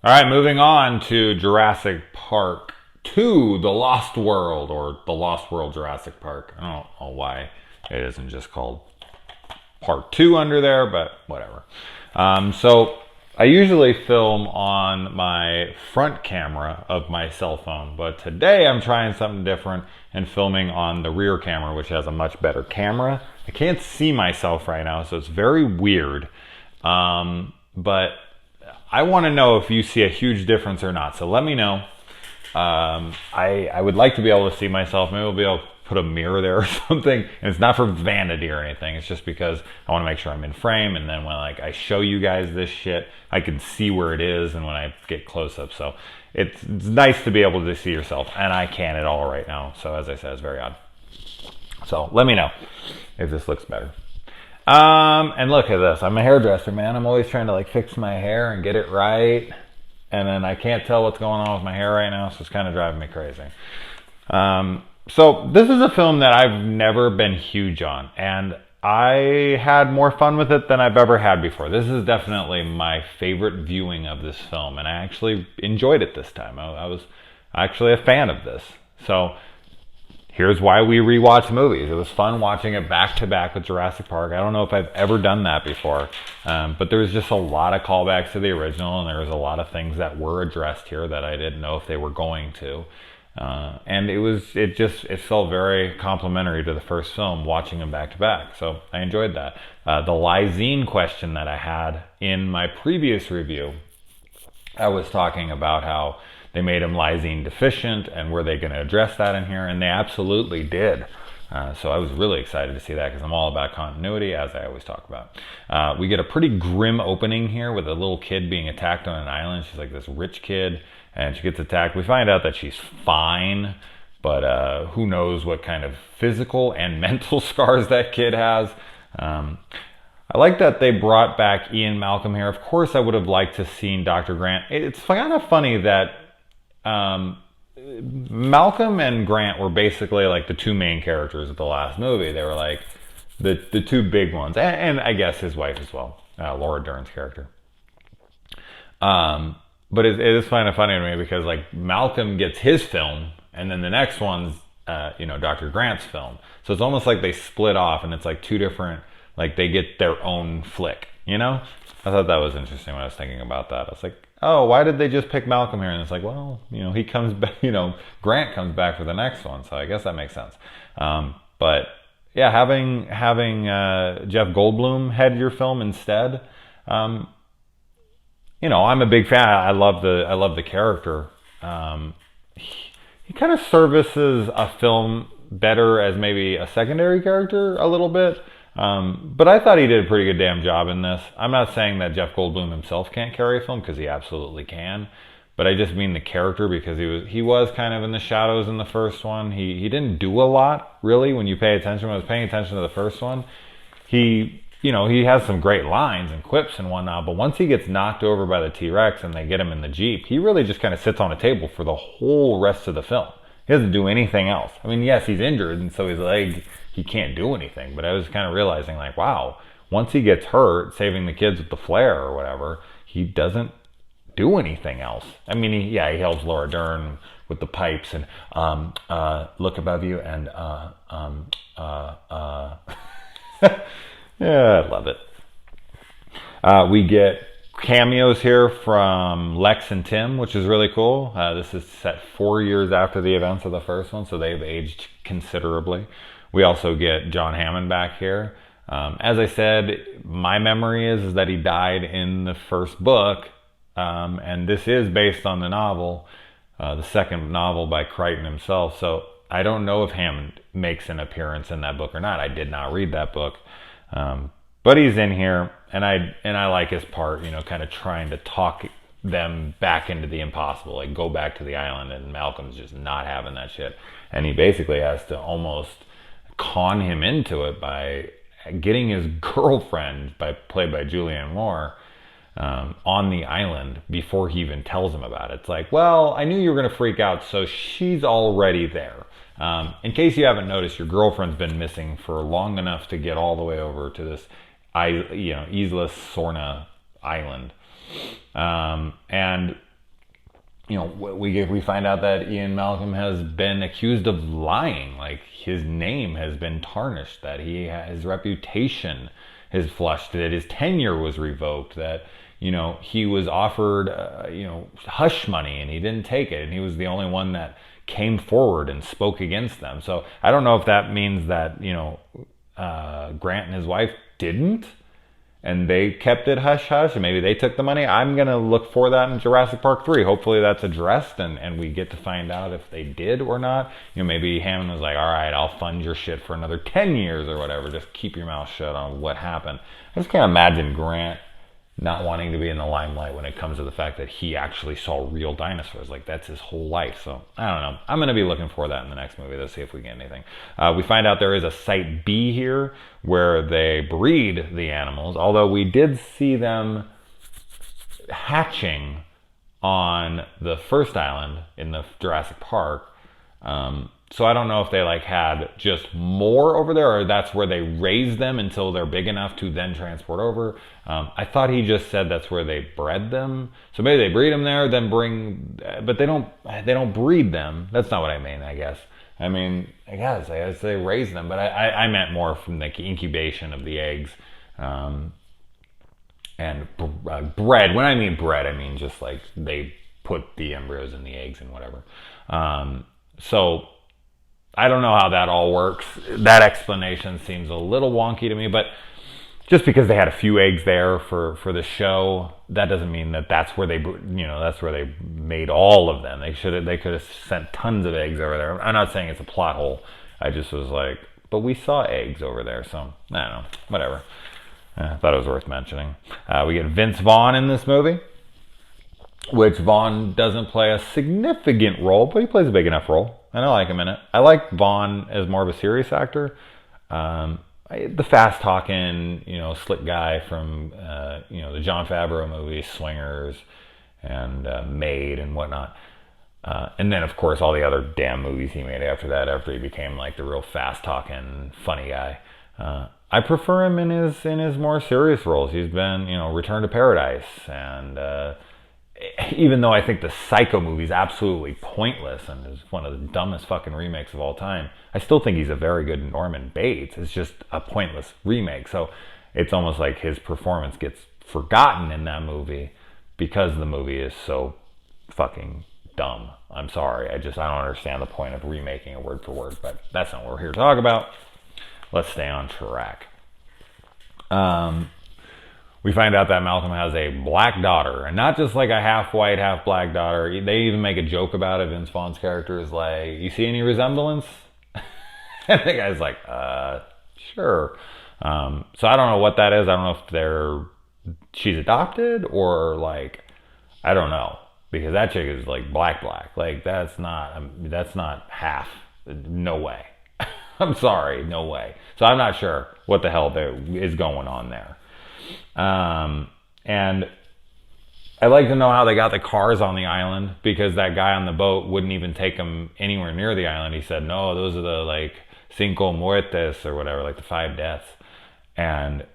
All right, moving on to Jurassic Park 2, The Lost World, or The Lost World Jurassic Park. I don't know why it isn't just called Part 2 under there, but whatever. So I usually film on my front camera of my cell phone, but today I'm trying something different and filming on the rear camera, which has a much better camera. I can't see myself right now, so it's very weird. But I want to know if you see a huge difference or not. So let me know. I would like to be able to see myself. Maybe we'll be able to put a mirror there or something. And it's not for vanity or anything. It's just because I want to make sure I'm in frame. And then when I show you guys this shit, I can see where it is and when I get close up. So it's nice to be able to see yourself. And I can't at all right now. So as I said, it's very odd. So let me know if this looks better. And look at this. I'm a hairdresser, man. I'm always trying to fix my hair and get it right. And then I can't tell what's going on with my hair right now, so it's kind of driving me crazy. So this is a film that I've never been huge on, and I had more fun with it than I've ever had before. This is definitely my favorite viewing of this film, and I actually enjoyed it this time. I was actually a fan of this. So here's why we rewatch movies. It was fun watching it back to back with Jurassic Park. I don't know if I've ever done that before, but there was just a lot of callbacks to the original, and there was a lot of things that were addressed here that I didn't know if they were going to. And it felt very complimentary to the first film, watching them back to back. So I enjoyed that. The lysine question that I had in my previous review, I was talking about how they made him lysine deficient, and were they going to address that in here? And they absolutely did. So I was really excited to see that, because I'm all about continuity, as I always talk about. We get a pretty grim opening here with a little kid being attacked on an island. She's like this rich kid, and she gets attacked. We find out that she's fine, but who knows what kind of physical and mental scars that kid has. I like that they brought back Ian Malcolm here. Of course, I would have liked to seen Dr. Grant. It's kind of funny that Malcolm and Grant were basically like the two main characters of the last movie. They were like the two big ones, and I guess his wife as well, Laura Dern's character. But it is kind of funny to me, because Malcolm gets his film, and then the next one's Dr. Grant's film. So it's almost like they split off, and it's like two different, they get their own flick. I thought that was interesting when I was thinking about that. I was like, oh, why did they just pick Malcolm here? And it's like, well, he comes back, Grant comes back for the next one. So I guess that makes sense. But yeah, having Jeff Goldblum head your film instead, I'm a big fan. I love the character. He kind of services a film better as maybe a secondary character a little bit. But I thought he did a pretty good damn job in this. I'm not saying that Jeff Goldblum himself can't carry a film, because he absolutely can. But I just mean the character, because he was kind of in the shadows in the first one. He didn't do a lot, really, when you pay attention. When I was paying attention to the first one, he has some great lines and quips and whatnot, but once he gets knocked over by the T-Rex and they get him in the Jeep, he really just kind of sits on a table for the whole rest of the film. He doesn't do anything else. I mean, yes, he's injured, and so his leg, he can't do anything, but I was kind of realizing, wow, once he gets hurt, saving the kids with the flare or whatever, he doesn't do anything else. I mean, he helps Laura Dern with the pipes and, look above you and, yeah, I love it. We get cameos here from Lex and Tim, which is really cool. This is set 4 years after the events of the first one, so they've aged considerably. We also get John Hammond back here. As I said, my memory is that he died in the first book, and this is based on the novel, the second novel by Crichton himself. So I don't know if Hammond makes an appearance in that book or not. I did not read that book. But he's in here, and I like his part, kind of trying to talk them back into the impossible, go back to the island, and Malcolm's just not having that shit. And he basically has to almost con him into it by getting his girlfriend, played by Julianne Moore, on the island before he even tells him about it. It's like, well, I knew you were going to freak out, so she's already there. In case you haven't noticed, your girlfriend's been missing for long enough to get all the way over to this, Isla Sorna island. And we find out that Ian Malcolm has been accused of lying. Like his name has been tarnished, that his reputation is flushed, that his tenure was revoked, that he was offered hush money and he didn't take it, and he was the only one that came forward and spoke against them. So I don't know if that means that Grant and his wife didn't, and they kept it hush hush, and maybe they took the money. I'm going to look for that in Jurassic Park 3. Hopefully that's addressed, and we get to find out if they did or not. Maybe Hammond was like, all right, I'll fund your shit for another 10 years or whatever. Just keep your mouth shut on what happened. I just can't imagine Grant not wanting to be in the limelight when it comes to the fact that he actually saw real dinosaurs. Like, that's his whole life. So, I don't know. I'm going to be looking for that in the next movie. Let's see if we get anything. We find out there is a Site B here where they breed the animals, although we did see them hatching on the first island in the Jurassic Park. So I don't know if they had just more over there, or that's where they raise them until they're big enough to then transport over. I thought he just said that's where they bred them. So maybe they breed them there, then but they don't breed them. That's not what I mean, I guess. I guess they raise them, but I meant more from the incubation of the eggs. And bred. When I mean bred, I mean just like they put the embryos in the eggs and whatever. So I don't know how that all works. That explanation seems a little wonky to me, but just because they had a few eggs there for the show, that doesn't mean that's where they made all of them. They could have sent tons of eggs over there. I'm not saying it's a plot hole. I just was like, but we saw eggs over there, so I don't know, whatever. I thought it was worth mentioning. We get Vince Vaughn in this movie, which Vaughn doesn't play a significant role, but he plays a big enough role, and I like him in it. I like Vaughn as more of a serious actor. The fast-talking, slick guy from, the Jon Favreau movies, Swingers, and Maid and whatnot. And then, of course, all the other damn movies he made after he became the real fast-talking, funny guy. I prefer him in his more serious roles. He's been, Return to Paradise, and even though I think the Psycho movie is absolutely pointless and is one of the dumbest fucking remakes of all time, I still think he's a very good Norman Bates. It's just a pointless remake. So it's almost like his performance gets forgotten in that movie because the movie is so fucking dumb. I'm sorry. I don't understand the point of remaking it word for word, but that's not what we're here to talk about. Let's stay on track. We find out that Malcolm has a black daughter, and not just like a half white, half black daughter. They even make a joke about it. Vince Vaughn's character is like, you see any resemblance? And the guy's like, sure. So I don't know what that is. I don't know if she's adopted or I don't know, because that chick is black. That's not half. No way. I'm sorry, no way. So I'm not sure what the hell there is going on there. And I'd like to know how they got the cars on the island, because that guy on the boat wouldn't even take them anywhere near the island. He said, no, those are the cinco muertes or whatever, the 5 deaths. And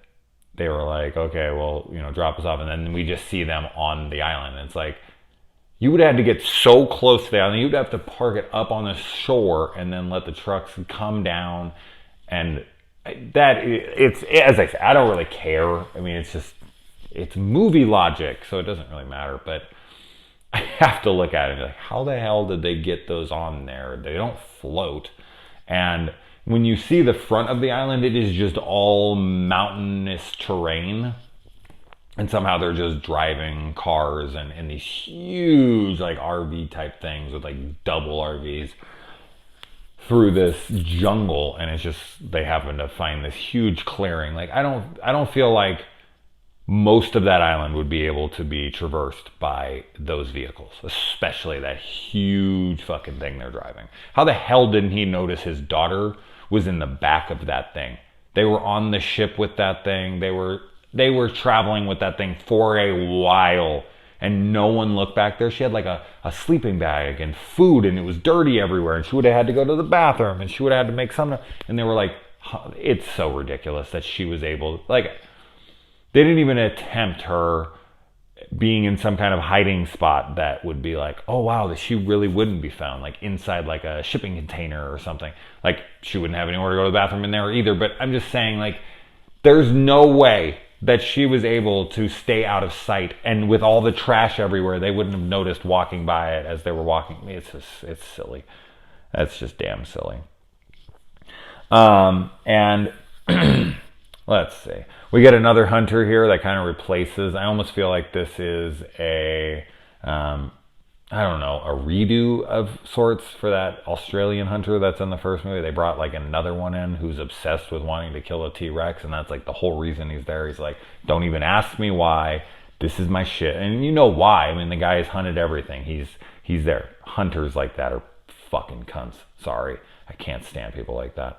they were like, okay, well, drop us off. And then we just see them on the island. And it's you would have to get so close to the island. You'd have to park it up on the shore and then let the trucks come down. And it's, as I said, I don't really care. I mean, it's movie logic, so it doesn't really matter. But I have to look at it and be how the hell did they get those on there? They don't float. And when you see the front of the island, it is just all mountainous terrain. And somehow they're just driving cars and these huge RV type things with double RVs through this jungle, and it's just they happen to find this huge clearing. I don't feel like most of that island would be able to be traversed by those vehicles, especially that huge fucking thing they're driving. How the hell didn't he notice his daughter was in the back of that thing? They were on the ship with that thing. They were traveling with that thing for a while, and no one looked back there. She had a sleeping bag and food, and it was dirty everywhere, and she would have had to go to the bathroom, and she would have had to make something. And they were it's so ridiculous that she was able, they didn't even attempt her being in some kind of hiding spot that would be like, oh wow, that she really wouldn't be found, like inside like a shipping container or something. Like she wouldn't have anywhere to go to the bathroom in there either. But I'm just saying, like, there's no way that she was able to stay out of sight, and with all the trash everywhere, they wouldn't have noticed walking by it as they were walking. It's silly. That's just damn silly. And let's see. We get another hunter here that kind of replaces. I almost feel like this is a, I don't know, a redo of sorts for that Australian hunter that's in the first movie. They brought like another one in who's obsessed with wanting to kill a T-Rex, and that's like the whole reason he's there. He's like, don't even ask me why. This is my shit. And you know why. I mean, the guy has hunted everything. He's there. Hunters like that are fucking cunts. Sorry. I can't stand people like that.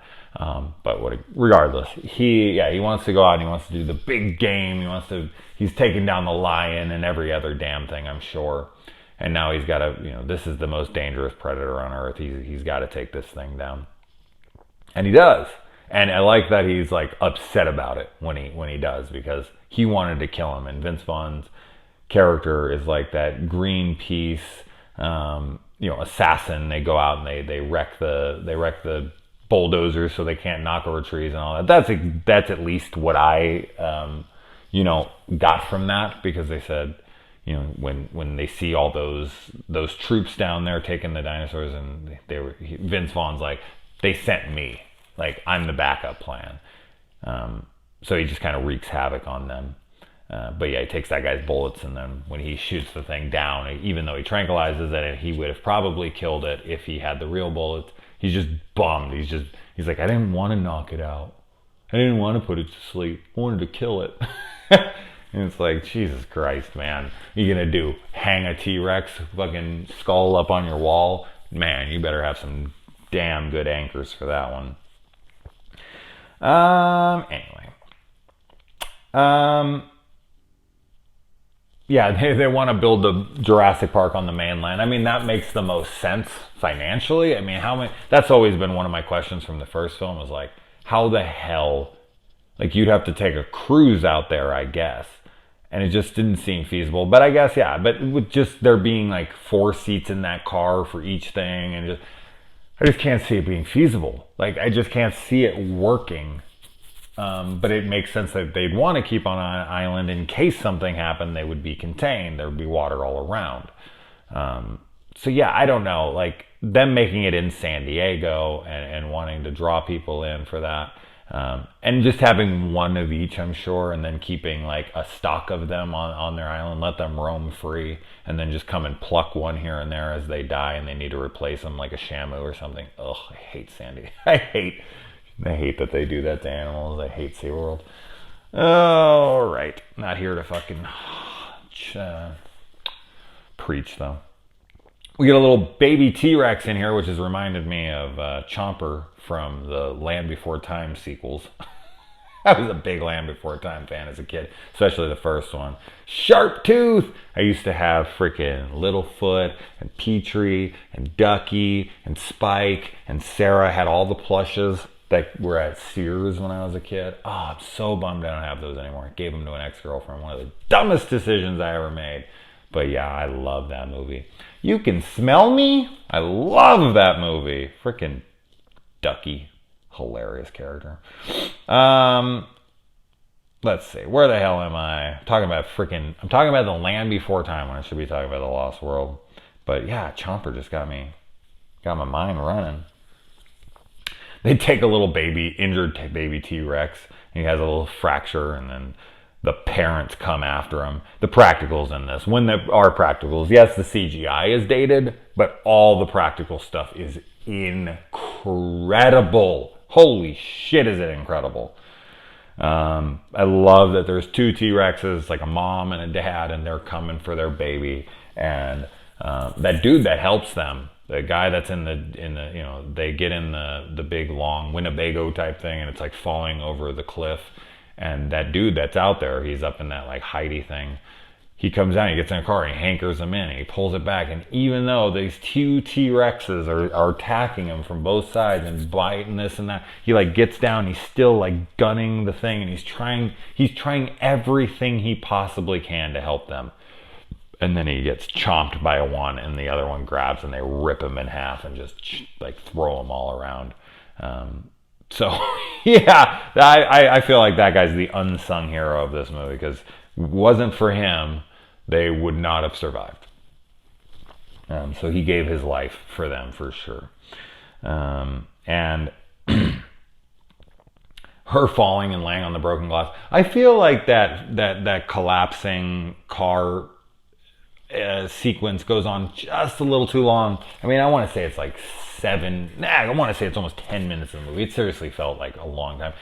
But regardless, he wants to go out and he wants to do the big game. He's taking down the lion and every other damn thing, I'm sure. And now he's got to, this is the most dangerous predator on earth. He's got to take this thing down. And he does. And I like that he's like upset about it when he does, because he wanted to kill him. And Vince Vaughn's character is like that Greenpeace, assassin. They go out and they wreck the bulldozers so they can't knock over trees and all that. That's at least what I, got from that, because they said, when they see all those troops down there taking the dinosaurs, and Vince Vaughn's like, they sent me, like I'm the backup plan. So he just kind of wreaks havoc on them. But yeah, he takes that guy's bullets, and then when he shoots the thing down, even though he tranquilizes it, he would have probably killed it if he had the real bullets. He's just bummed. He's like, I didn't want to knock it out. I didn't want to put it to sleep. I wanted to kill it. And it's like, Jesus Christ, man. What are you going to do? Hang a T-Rex fucking skull up on your wall? Man, you better have some damn good anchors for that one. Anyway. Yeah, they want to build the Jurassic Park on the mainland. I mean, that makes the most sense financially. I mean, that's always been one of my questions from the first film, was like, how the hell, like, you'd have to take a cruise out there, I guess. And it just didn't seem feasible. But I guess, yeah, but with just there being like 4 seats in that car for each thing, and I just can't see it being feasible. Like, I just can't see it working. But it makes sense that they'd want to keep on an island in case something happened. They would be contained. There would be water all around. So yeah, I don't know. Like, them making it in San Diego and wanting to draw people in for that. And just having one of each, I'm sure, and then keeping like a stock of them on their island, let them roam free, and then just come and pluck one here and there as they die and they need to replace them, like a Shamu or something. Ugh, I hate San Diego. I hate that they do that to animals. I hate SeaWorld. All right. Not here to fucking preach, though. We get a little baby T-Rex in here, which has reminded me of Chomper from the Land Before Time sequels. I was a big Land Before Time fan as a kid, especially the first one. Sharp Tooth! I used to have freaking Littlefoot and Petrie and Ducky and Spike, and Sarah had all the plushes that were at Sears when I was a kid. Oh, I'm so bummed I don't have those anymore. I gave them to an ex-girlfriend. One of the dumbest decisions I ever made. But yeah, I love that movie. You Can Smell Me? I love that movie. Freaking Ducky. Hilarious character. Let's see. Where the hell am I? I'm talking about the Land Before Time when I should be talking about the Lost World. But yeah, Chomper just got my mind running. They take a little injured baby T-Rex. He has a little fracture, and then the parents come after him. The practicals in this, when there are practicals, yes, the CGI is dated, but all the practical stuff is incredible. Holy shit, is it incredible. I love that there's 2 T-Rexes, like a mom and a dad, and they're coming for their baby. And that dude that helps them, the guy that's in the they get in the big long Winnebago type thing, and it's like falling over the cliff. And that dude that's out there, he's up in that like Heidi thing. He comes down, he gets in a car, and he hankers him in, and he pulls it back. And even though these 2 T-Rexes are attacking him from both sides and biting this and that, he like gets down, he's still like gunning the thing, and he's trying everything he possibly can to help them. and then he gets chomped by one, and the other one grabs, and they rip him in half and just like throw him all around. So yeah, I feel like that guy's the unsung hero of this movie, because wasn't for him, they would not have survived. So he gave his life for them for sure. And her falling and laying on the broken glass. I feel like that collapsing car sequence goes on just a little too long. I mean, I want to say it's like I want to say it's almost 10 minutes of the movie. It seriously felt like a long time.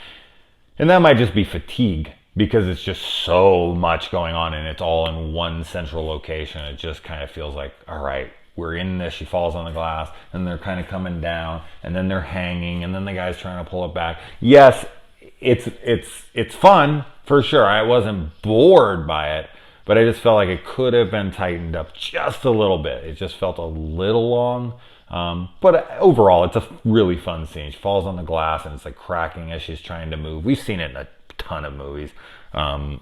And that might just be fatigue, because it's just so much going on and it's all in one central location. It just kind of feels like, all right, we're in this. She falls on the glass and they're kind of coming down, and then they're hanging, and then the guy's trying to pull it back. Yes, it's fun for sure. I wasn't bored by it, but I just felt like it could have been tightened up just a little bit. It just felt a little long. But overall, it's a really fun scene. She falls on the glass and it's like cracking as she's trying to move. We've seen it in a ton of movies. I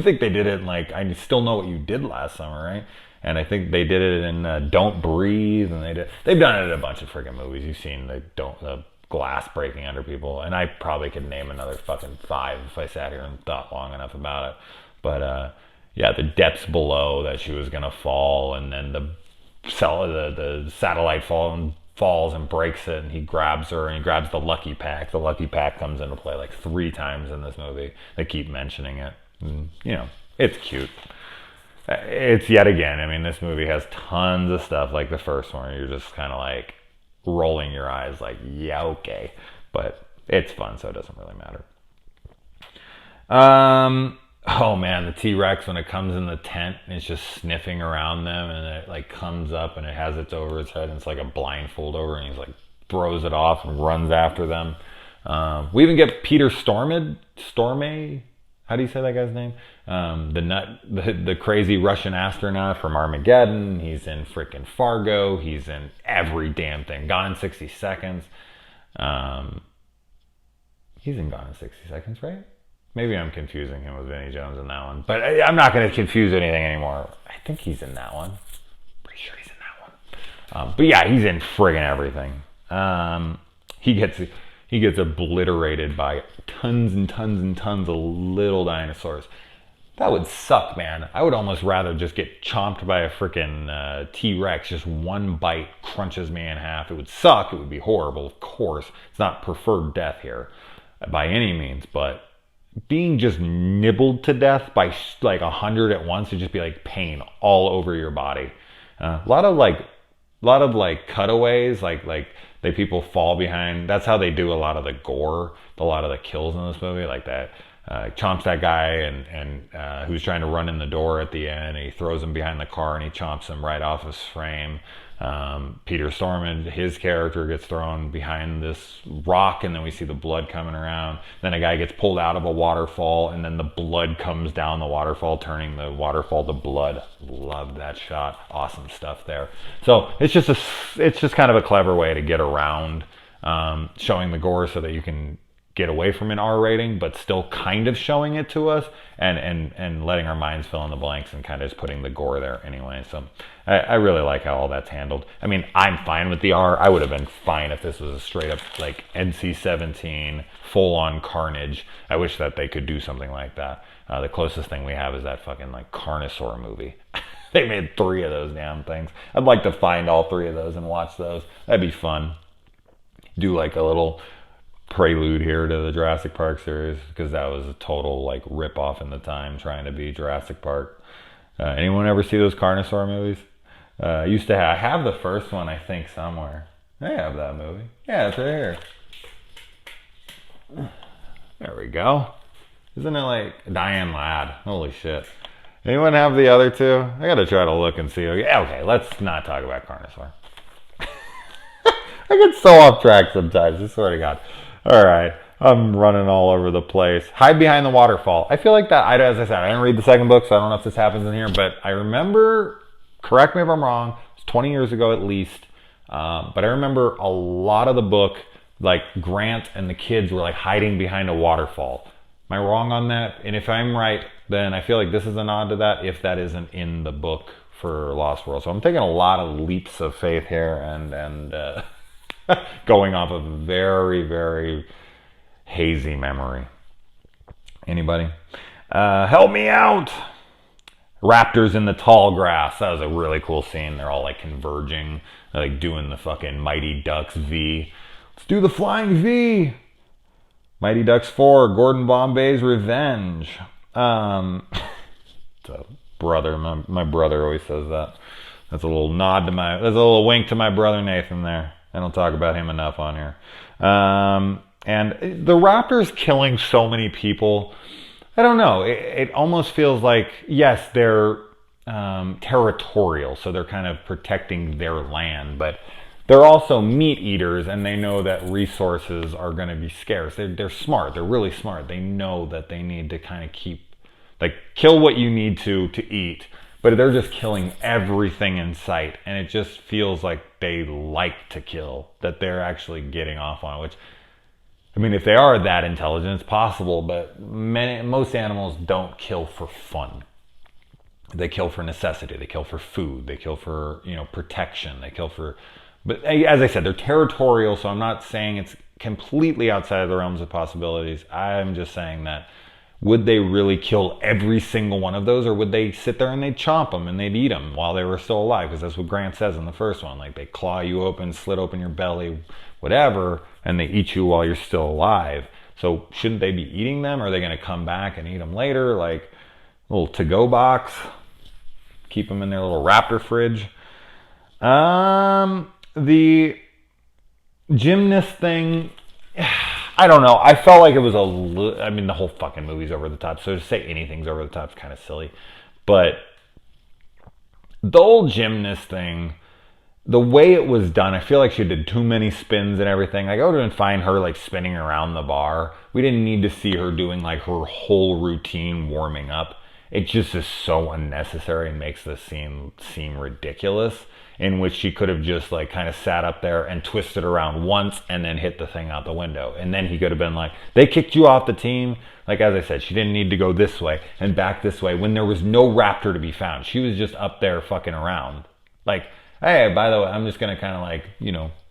think they did it in like I Still Know What You Did Last Summer, right? And I think they did it in Don't Breathe, and they've done it in a bunch of friggin' movies. You've seen the glass breaking under people, and I probably could name another fucking 5 if I sat here and thought long enough about it. But yeah, the depths below that she was gonna fall, and then the satellite falls and breaks it, and he grabs her, and he grabs the lucky pack. The lucky pack comes into play like 3 times in this movie. They keep mentioning it. And, it's cute. It's yet again, I mean, this movie has tons of stuff like the first one. You're just kind of like rolling your eyes like, yeah, okay. But it's fun, so it doesn't really matter. Oh man, the T-Rex, when it comes in the tent, it's just sniffing around them, and it like comes up and it has its over its head, and it's like a blindfold over, and he's like throws it off and runs after them. We even get Peter Stormare. How do you say that guy's name? The crazy Russian astronaut from Armageddon. He's in freaking Fargo. He's in every damn thing. Gone in 60 Seconds. He's in Gone in 60 Seconds, right? Maybe I'm confusing him with Vinnie Jones in that one. But I'm not going to confuse anything anymore. I think he's in that one. Pretty sure he's in that one. But yeah, he's in friggin' everything. He gets obliterated by tons and tons and tons of little dinosaurs. That would suck, man. I would almost rather just get chomped by a freaking T-Rex. Just one bite crunches me in half. It would suck. It would be horrible, of course. It's not preferred death here by any means, but being just nibbled to death by like 100 at once would just be like pain all over your body. A lot of cutaways, like they people fall behind. That's how they do a lot of the gore, a lot of the kills in this movie, like that. Chomps that guy and who's trying to run in the door at the end. He throws him behind the car and he chomps him right off his frame. Peter Stormare, his character, gets thrown behind this rock, and then we see the blood coming around. Then a guy gets pulled out of a waterfall, and then the blood comes down the waterfall, turning the waterfall to blood. Love that shot. Awesome stuff there. So it's just kind of a clever way to get around showing the gore so that you can get away from an R rating, but still kind of showing it to us and letting our minds fill in the blanks and kind of just putting the gore there anyway. So I really like how all that's handled. I mean, I'm fine with the R. I would have been fine if this was a straight up like NC-17 full on carnage. I wish that they could do something like that. The closest thing we have is that fucking like Carnosaur movie. They made 3 of those damn things. I'd like to find all 3 of those and watch those. That'd be fun. Do like a little prelude here to the Jurassic Park series, because that was a total like rip off in the time trying to be Jurassic Park. Anyone ever see those Carnosaur movies? I used to have the first one, I think, somewhere. I have that movie. Yeah, it's right here. There we go. Isn't it like Diane Ladd? Holy shit. Anyone have the other 2? I gotta try to look and see. Okay, let's not talk about Carnosaur. I get so off track sometimes, I swear to God. All right, I'm running all over the place. Hide behind the waterfall. I feel like that, as I said, I didn't read the second book, so I don't know if this happens in here, but I remember, correct me if I'm wrong, it's 20 years ago at least, but I remember a lot of the book, like Grant and the kids were like hiding behind a waterfall. Am I wrong on that? And if I'm right, then I feel like this is a nod to that, if that isn't in the book for Lost World. So I'm taking a lot of leaps of faith here, and going off of a very, very hazy memory. Anybody? Help me out! Raptors in the tall grass. That was a really cool scene. They're all like converging, like doing the fucking Mighty Ducks V. Let's do the flying V. Mighty Ducks 4, Gordon Bombay's Revenge. So brother, my brother always says that. That's a little nod to that's a little wink to my brother Nathan there. I don't talk about him enough on here. And the Raptors killing so many people, I don't know. It almost feels like, yes, they're territorial, so they're kind of protecting their land, but they're also meat eaters, and they know that resources are going to be scarce. They're smart. They're really smart. They know that they need to kind of kill what you need to eat, but they're just killing everything in sight, and it just feels like they like to kill, that they're actually getting off on it, which, I mean, if they are that intelligent, it's possible, but most animals don't kill for fun. They kill for necessity. They kill for food. They kill for, protection. They kill for... But as I said, they're territorial, so I'm not saying it's completely outside of the realms of possibilities. I'm just saying that, would they really kill every single one of those, or would they sit there and they'd chomp them and they'd eat them while they were still alive? Because that's what Grant says in the first one. Like, they claw you open, slit open your belly, whatever, and they eat you while you're still alive. So shouldn't they be eating them? Or are they going to come back and eat them later? Like a little to-go box? Keep them in their little Raptor fridge? The gymnast thing, I don't know. I felt like it was the whole fucking movie's over the top, so to say anything's over the top is kind of silly. But the old gymnast thing, the way it was done, I feel like she did too many spins and everything. Like, I would have been fine her like spinning around the bar. We didn't need to see her doing like her whole routine warming up. It just is so unnecessary and makes the scene seem ridiculous, in which she could have just like kind of sat up there and twisted around once and then hit the thing out the window. And then he could have been like, they kicked you off the team. Like, as I said, she didn't need to go this way and back this way when there was no raptor to be found. She was just up there fucking around. Like, hey, by the way, I'm just going to kind of like,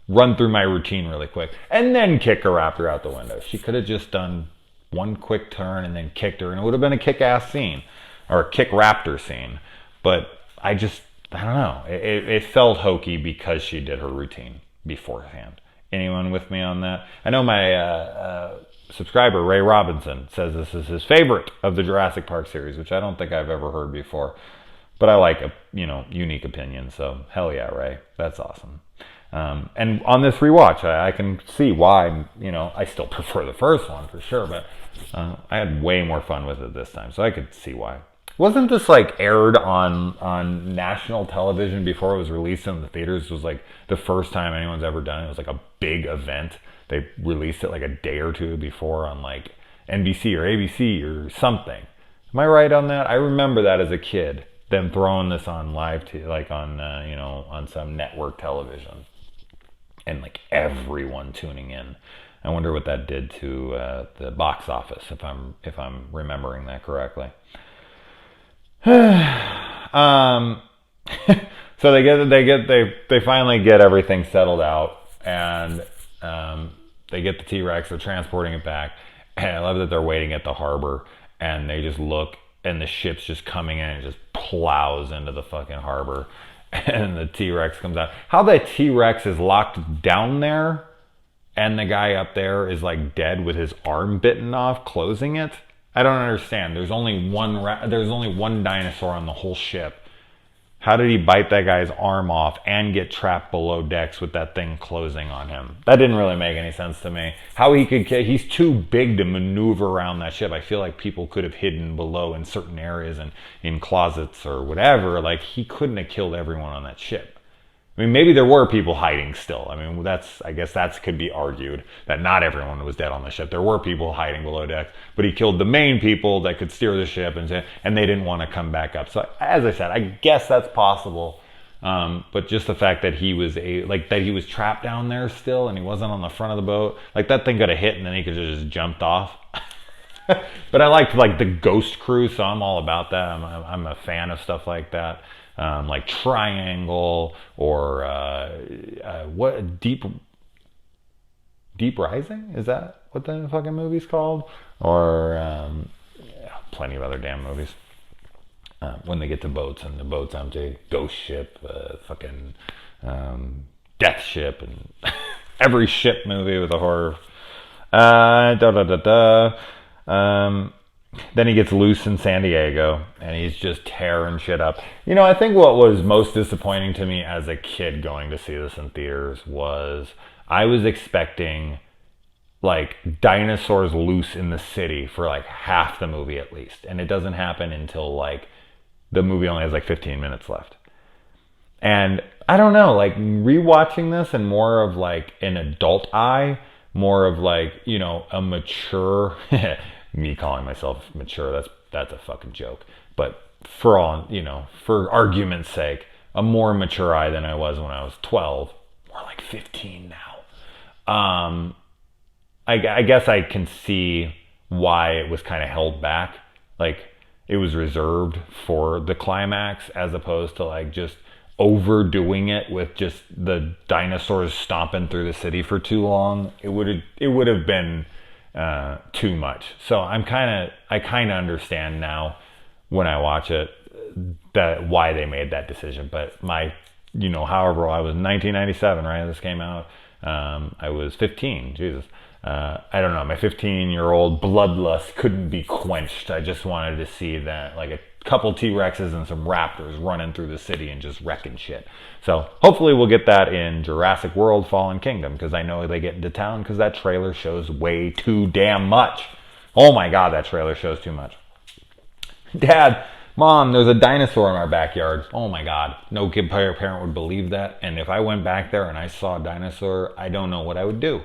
run through my routine really quick and then kick a raptor out the window. She could have just done one quick turn and then kicked her, and it would have been a kick-ass scene, or a kick raptor scene. But I don't know. It felt hokey because she did her routine beforehand. Anyone with me on that? I know my subscriber, Ray Robinson, says this is his favorite of the Jurassic Park series, which I don't think I've ever heard before. But I like unique opinions, so hell yeah, Ray. That's awesome. And on this rewatch, I can see why, I still prefer the first one for sure, but I had way more fun with it this time, so I could see why. Wasn't this like aired on national television before it was released in the theaters? It was like the first time anyone's ever done it. It was like a big event. They released it like a day or two before on like NBC or ABC or something. Am I right on that? I remember that as a kid, them throwing this on live, on some network television, and like everyone tuning in. I wonder what that did to the box office, if I'm remembering that correctly. So they finally get everything settled out, and they get the T-Rex. They're transporting it back, and I love that they're waiting at the harbor, and they just look, and the ship's just coming in and just plows into the fucking harbor, and the T-Rex comes out. How the T-Rex is locked down there, and the guy up there is like dead with his arm bitten off, closing it. I don't understand. There's only one dinosaur on the whole ship. How did he bite that guy's arm off and get trapped below decks with that thing closing on him? That didn't really make any sense to me. How he's too big to maneuver around that ship. I feel like people could have hidden below in certain areas and in closets or whatever. Like, he couldn't have killed everyone on that ship. I mean, maybe there were people hiding still. I mean, I guess that could be argued, that not everyone was dead on the ship. There were people hiding below decks, but he killed the main people that could steer the ship, and they didn't want to come back up. So, as I said, I guess that's possible. But just the fact that he was trapped down there still, and he wasn't on the front of the boat, like that thing could have hit, and then he could have just jumped off. But I liked like the ghost crew, so I'm all about that. I'm a fan of stuff like that. like Triangle, or what Deep Rising? Is that what the fucking movie's called? Or yeah, plenty of other damn movies. When they get to boats and the boat's empty, Ghost Ship, fucking Death Ship, and every ship movie with a horror. Then he gets loose in San Diego and he's just tearing shit up. I think what was most disappointing to me as a kid going to see this in theaters was I was expecting like dinosaurs loose in the city for like half the movie at least. And it doesn't happen until like the movie only has like 15 minutes left. And I don't know, like rewatching this and more of like an adult eye, more of like, a mature, me calling myself mature, that's a fucking joke. But for argument's sake, a more mature eye than I was when I was 12, more like 15 now. I guess I can see why it was kind of held back. Like it was reserved for the climax as opposed to like just overdoing it with just the dinosaurs stomping through the city for too long. It would have been too much. So I kind of understand now when I watch it that why they made that decision. But however, I was 1997, right? This came out. I was 15. Jesus. I don't know. My 15-year-old bloodlust couldn't be quenched. I just wanted to see that, like a couple T-Rexes and some raptors running through the city and just wrecking shit. So hopefully we'll get that in Jurassic World Fallen Kingdom, because I know they get into town, because that trailer shows way too damn much. Oh my God, that trailer shows too much. Dad, Mom, there's a dinosaur in our backyard. Oh my God. No kid parent would believe that. And if I went back there and I saw a dinosaur, I don't know what I would do.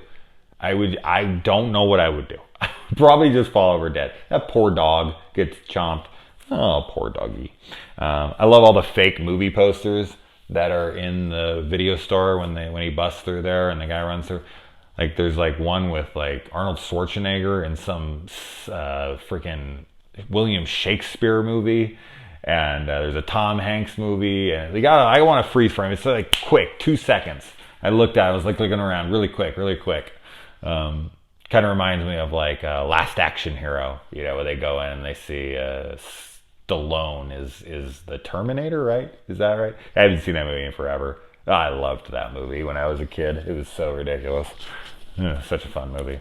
I don't know what I would do. I'd probably just fall over dead. That poor dog gets chomped. Oh, poor doggy. I love all the fake movie posters that are in the video store when he busts through there and the guy runs through. Like there's like one with like Arnold Schwarzenegger in some freaking William Shakespeare movie, and there's a Tom Hanks movie, and I want to freeze frame. It's like quick, 2 seconds. I looked at it, I was like looking around really quick. Kind of reminds me of like Last Action Hero, where they go in and they see Stallone is the Terminator, right? Is that right? I haven't seen that movie in forever. Oh, I loved that movie when I was a kid. It was so ridiculous. Such a fun movie.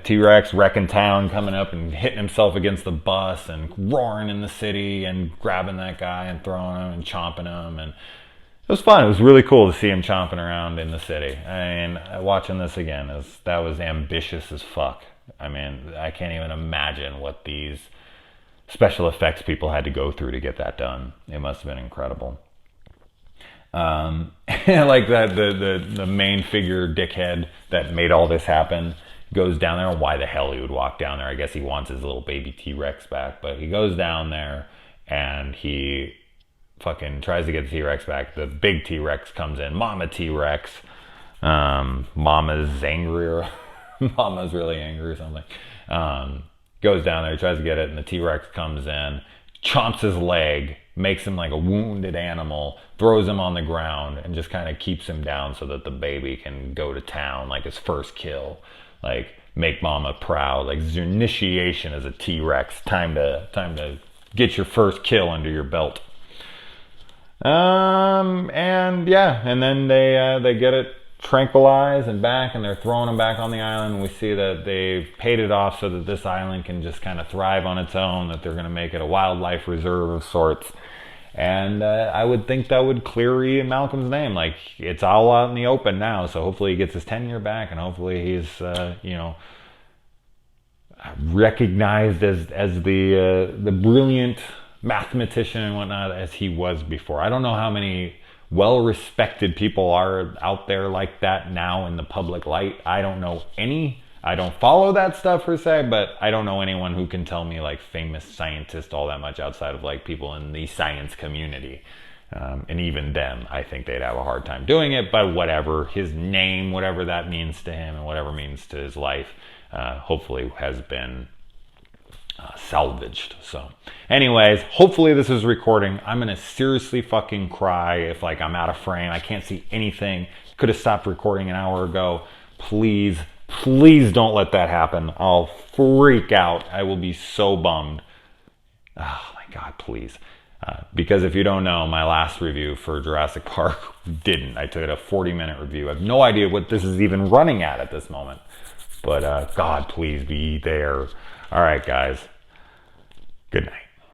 T-Rex wrecking town, coming up and hitting himself against the bus and roaring in the city and grabbing that guy and throwing him and chomping him, and it was fun. It was really cool to see him chomping around in the city. I mean, watching this again, that was ambitious as fuck. I mean, I can't even imagine what these special effects people had to go through to get that done. It must have been incredible. Like that, the main figure dickhead that made all this happen goes down there. Why the hell he would walk down there? I guess he wants his little baby T-Rex back, but he goes down there and he fucking tries to get the T-Rex back. The big T-Rex comes in. Mama T-Rex. Mama's angry, or Mama's really angry or something. Goes down there, tries to get it, and the T-Rex comes in, chomps his leg, makes him like a wounded animal, throws him on the ground, and just kind of keeps him down so that the baby can go to town, like his first kill. Like, make Mama proud. Like, it's your initiation as a T-Rex. Time to get your first kill under your belt. And then they get it tranquilized and back, and they're throwing them back on the island. And we see that they've paid it off so that this island can just kind of thrive on its own, that they're going to make it a wildlife reserve of sorts. And I would think that would clear Ian Malcolm's name. Like, it's all out in the open now, so hopefully he gets his tenure back, and hopefully he's recognized as the brilliant mathematician and whatnot as he was before. I don't know how many well-respected people are out there like that now in the public light. I don't know any. I don't follow that stuff per se, but I don't know anyone who can tell me like famous scientists all that much outside of like people in the science community. And even them, I think they'd have a hard time doing it, but whatever. His name, whatever that means to him and whatever means to his life, hopefully has been salvaged. So anyways, hopefully this is recording. I'm gonna seriously fucking cry if like I'm out of frame. I can't see anything. Could have stopped recording an hour ago. Please don't let that happen. I'll freak out. I will be so bummed. Oh my God, please. Because if you don't know, my last review for Jurassic Park didn't. I took a 40-minute review. I have no idea what this is even running at this moment. But God, please be there. All right, guys. Good night.